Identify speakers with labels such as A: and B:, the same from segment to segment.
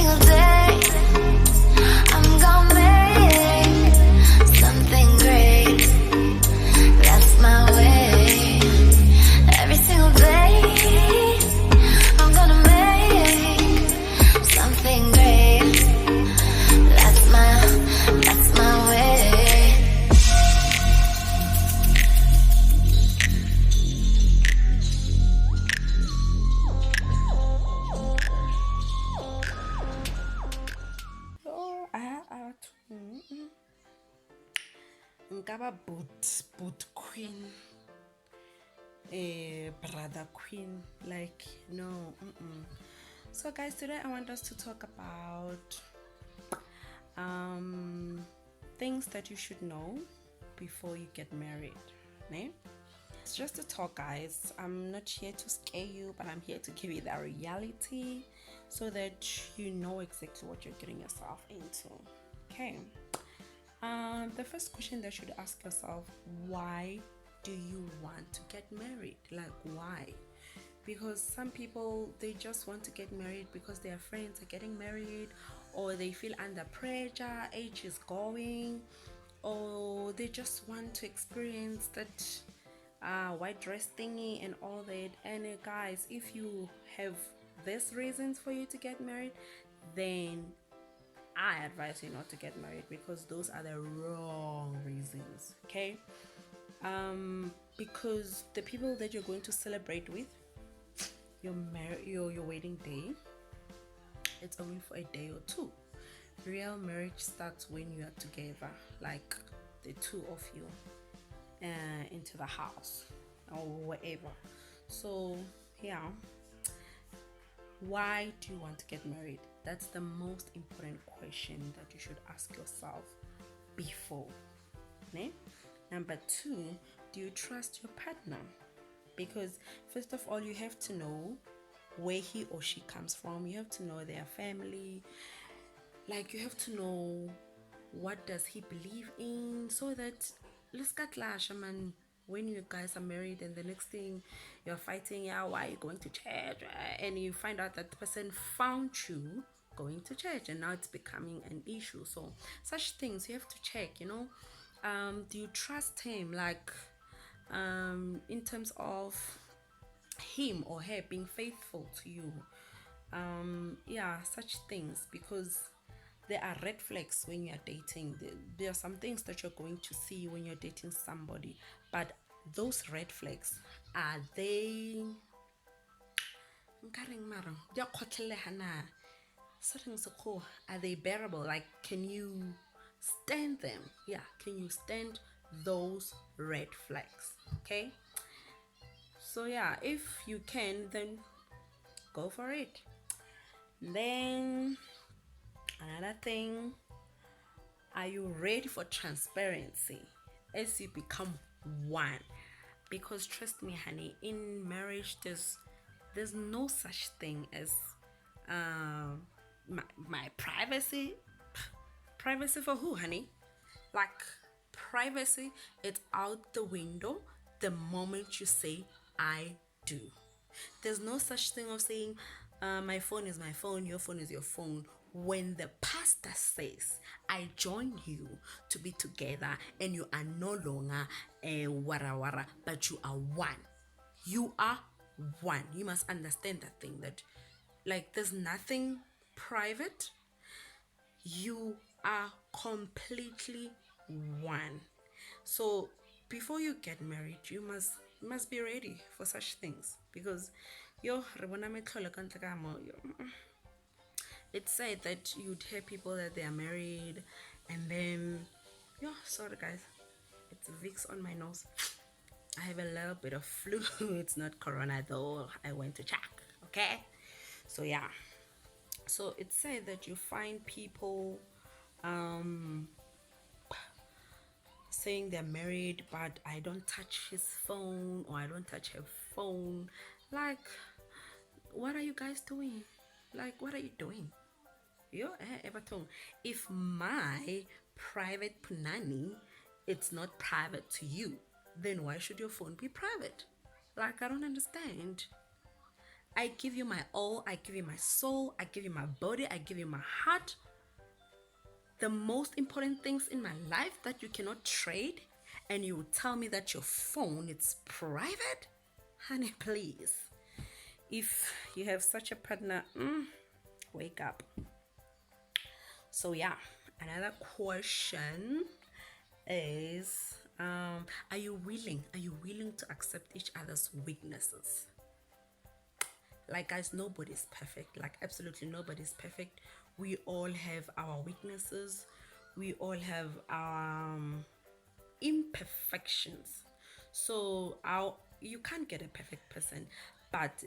A: single day I'm gonna make something great. That's my way. Every single day I'm gonna make something great. That's my way.
B: Oh, I Nkaba boot queen, brother queen, like no. So guys, today I want us to talk about things that you should know before you get married. Ne? It's just a talk, guys. I'm not here to scare you, but I'm here to give you the reality so that you know exactly what you're getting yourself into. Okay. The first question that you should ask yourself: why do you want to get married? Like, why? Because some people, they just want to get married because their friends are getting married, or they feel under pressure, age is going, or they just want to experience that white dress thingy and all that. And guys, if you have these reasons for you to get married, then I advise you not to get married, because those are the wrong reasons. Okay. Because the people that you're going to celebrate with your wedding day, it's only for a day or two. Real marriage starts when you are together, like the two of you, into the house or whatever. So yeah, why do you want to get married? That's the most important question that you should ask yourself before. Ne? Number two, do you trust your partner? Because first of all, you have to know where he or she comes from. You have to know their family. Like, you have to know what does he believe in, so that let's get lash, man. When you guys are married and the next thing you're fighting, yeah, why are you going to church? And you find out that the person found you going to church, and now it's becoming an issue. So such things you have to check, you know. Do you trust him? Like, in terms of him or her being faithful to you. Yeah, such things, because there are red flags when you are dating. There are some things that you're going to see when you're dating somebody, but those red flags, are they are they bearable? Like, can you stand them? Yeah, can you stand those red flags? Okay. So yeah, if you can, then go for it. Then another thing, are you ready for transparency as you become one? Because trust me, honey, in marriage there's no such thing as my privacy. Privacy for who, honey? Like, privacy, it's out the window the moment you say I do. There's no such thing of saying my phone is my phone, your phone is your phone. When the pastor says, I join you to be together, and you are no longer a wara wara, but you are one. You are one. You must understand that thing, that like there's nothing private. You are completely one. So before you get married, you must be ready for such things, because it's said that you'd hear people that they are married, and then sorry guys, it's Vicks on my nose. I have a little bit of flu. It's not corona though. I went to check. Okay. So yeah. So it's said that you find people saying they're married, but I don't touch his phone, or I don't touch her phone. Like, what are you guys doing? Like, what are you doing? Everton. If my private punani, it's not private to you, then why should your phone be private? Like, I don't understand. I give you my all, I give you my soul, I give you my body, I give you my heart. The most important things in my life that you cannot trade, and you will tell me that your phone is private? Honey, please. If you have such a partner, wake up. So yeah, another question is, are you willing to accept each other's weaknesses? Like, guys, nobody's perfect. Like, absolutely nobody's perfect. We all have our weaknesses, we all have our imperfections. So you can't get a perfect person, but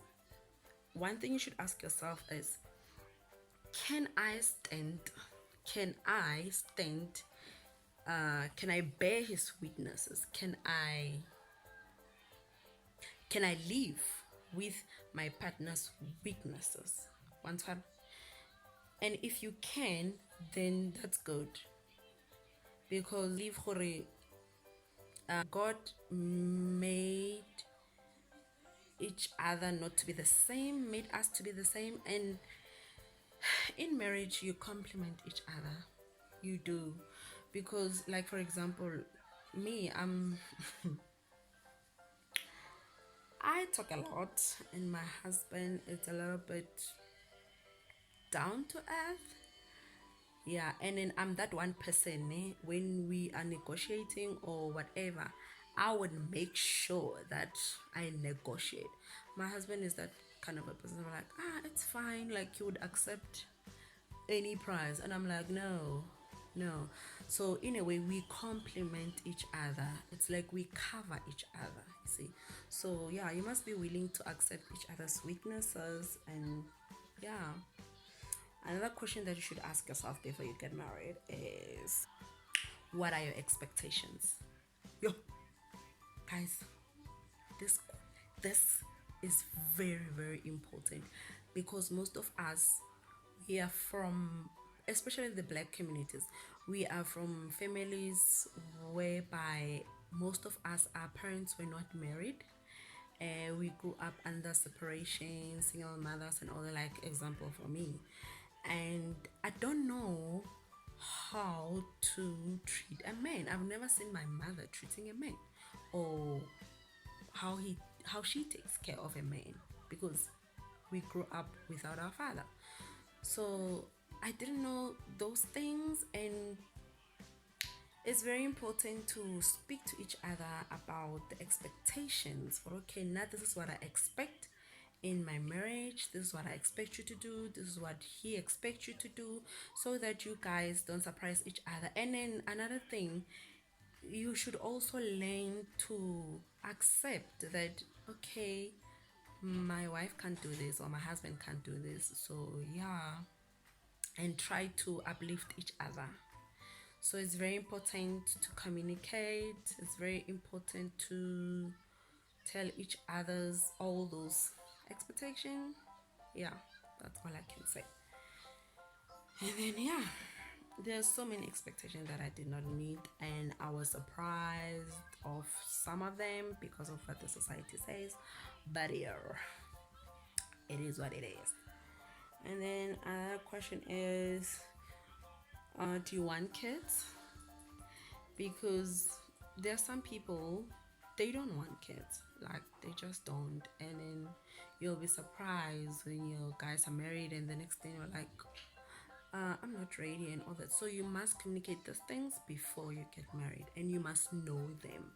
B: one thing you should ask yourself is, can I stand can I bear his weaknesses? Can I live with my partner's weaknesses? One time. And if you can, then that's good, because leave God made each other not to be the same, made us to be the same, and in marriage you complement each other. You do. Because, like, for example, me, I talk a lot, and my husband is a little bit down to earth. Yeah, and then I'm that one person, when we are negotiating or whatever, I would make sure that I negotiate. My husband is that kind of a person, like, it's fine, like, he would accept any price, and I'm like, no. So in a way, we complement each other. It's like we cover each other, you see. So yeah, you must be willing to accept each other's weaknesses. And yeah, another question that you should ask yourself before you get married is, what are your expectations? Yo, guys, this is very, very important, because most of us, we are from, especially the black communities, we are from families whereby most of us, our parents were not married. We grew up under separation, single mothers, and all the, like, example for me. And I don't know how to treat a man. I've never seen my mother treating a man, or how she takes care of a man, because we grew up without our father. So I didn't know those things, and it's very important to speak to each other about the expectations. For, okay, now this is what I expect in my marriage, this is what I expect you to do, this is what he expects you to do, so that you guys don't surprise each other. And then another thing, you should also learn to accept that, okay, my wife can't do this, or my husband can't do this. So yeah, and try to uplift each other. So it's very important to communicate. It's very important to tell each other's all those expectations. Yeah, that's all I can say. And then yeah, there's so many expectations that I did not meet, and I was surprised of some of them because of what the society says. But yeah, it is what it is. And then another question is, do you want kids? Because there are some people, they don't want kids, like, they just don't. And then you'll be surprised when you guys are married, and the next thing you're like, I'm not ready and all that. So you must communicate those things before you get married, and you must know them,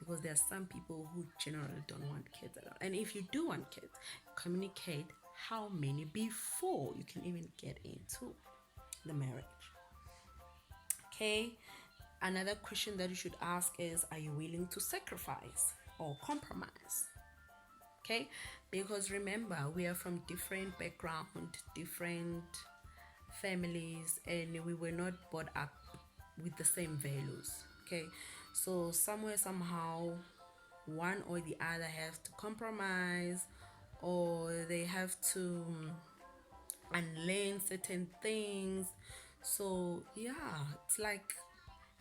B: because there are some people who generally don't want kids at all. And if you do want kids, communicate how many before you can even get into the marriage. Okay, another question that you should ask is, are you willing to sacrifice or compromise? Okay, because remember, we are from different background, different families, and we were not brought up with the same values. Okay, so somewhere, somehow, one or the other have to compromise, or they have to unlearn certain things. So yeah, it's like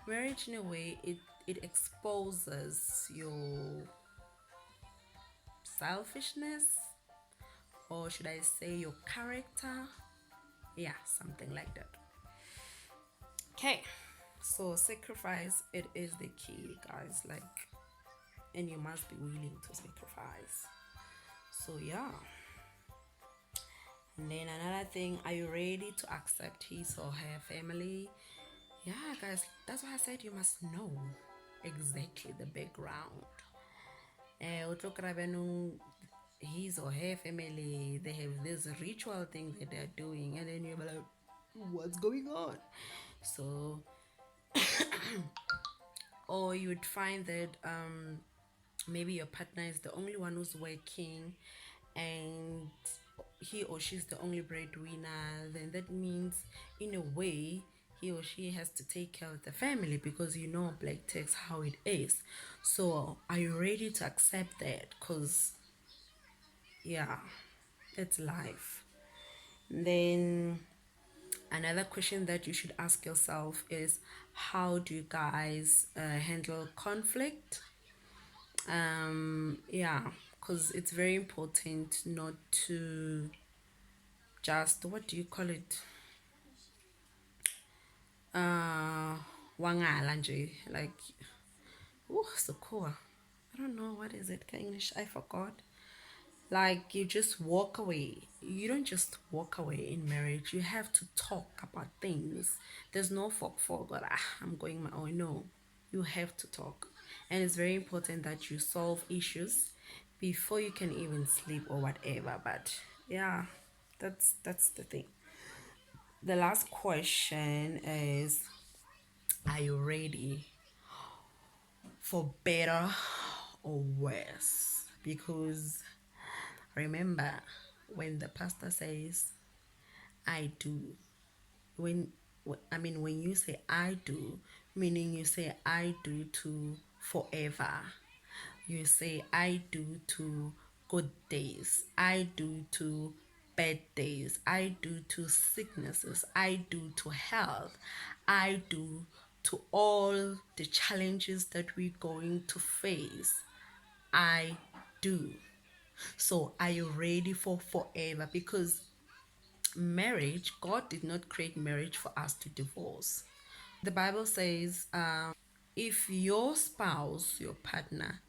B: marriage in a way, it exposes your selfishness, or should I say your character? Yeah, something like that. Okay, so sacrifice, it is the key, guys. Like, and you must be willing to sacrifice. So yeah. And then another thing, are you ready to accept his or her family? Yeah, guys, that's why I said you must know exactly the background. His or her family, they have this ritual thing that they're doing, and then you're like, what's going on? So, or you would find that maybe your partner is the only one who's working, and he or she's the only breadwinner. Then that means, in a way, he or she has to take care of the family, because you know black text how it is. So are you ready to accept that? Because yeah, it's life. Then another question that you should ask yourself is, how do you guys handle conflict? Yeah, because it's very important not to just, what do you call it, wangala nje, like, oh, so cool. I don't know, what is it in English, I forgot. Like, you just walk away. You don't just walk away in marriage. You have to talk about things. There's no fork, but I'm going my own. No, you have to talk, and it's very important that you solve issues before you can even sleep or whatever. But yeah, that's the thing. The last question is, are you ready for better or worse? Because remember, when the pastor says, I do, when when you say I do, meaning you say I do to forever. You say I do to good days. I do to bad days. I do to sicknesses. I do to health. I do to all the challenges that we're going to face. I do. So are you ready for forever? Because marriage, God did not create marriage for us to divorce. The Bible says, if your spouse, your partner,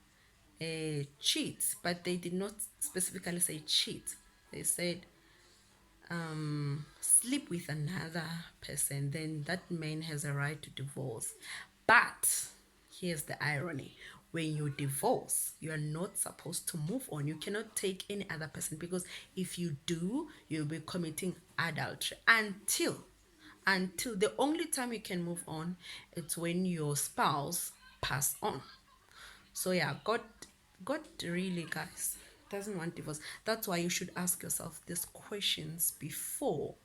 B: cheats, but they did not specifically say cheat. They said sleep with another person, then that man has a right to divorce. But here's the irony: when you divorce, you are not supposed to move on. You cannot take any other person, because if you do, you'll be committing adultery until the only time you can move on, it's when your spouse pass on. So yeah, God really, guys, doesn't want divorce. That's why you should ask yourself these questions before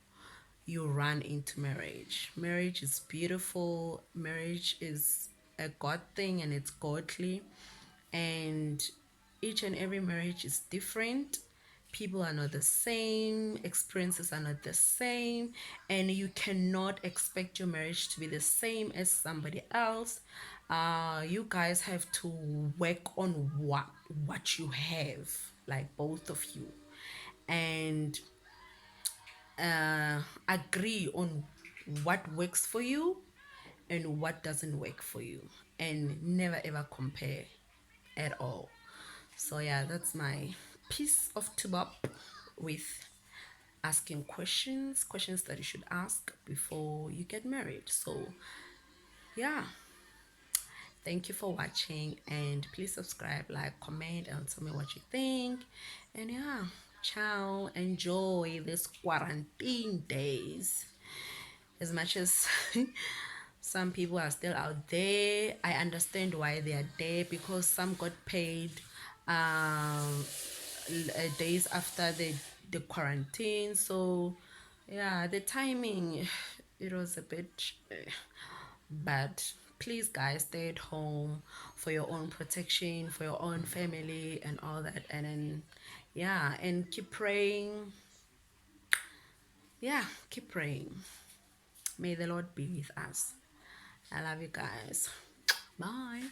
B: you run into marriage. Marriage is beautiful. Marriage is a God thing, and it's godly. And each and every marriage is different. People are not the same, experiences are not the same, and you cannot expect your marriage to be the same as somebody else. You guys have to work on what you have, like both of you, and agree on what works for you and what doesn't work for you, and never ever compare at all. So yeah, that's my piece of tubop with asking questions that you should ask before you get married. So yeah, thank you for watching, and please subscribe, like, comment, and tell me what you think. And yeah, ciao, enjoy this quarantine days. As much as some people are still out there, I understand why they are there, because some got paid days after the quarantine. So yeah, the timing, it was a bit bad. Please, guys, stay at home for your own protection, for your own family, and all that. And then yeah, and keep praying. Yeah, keep praying. May the Lord be with us. I love you guys. Bye.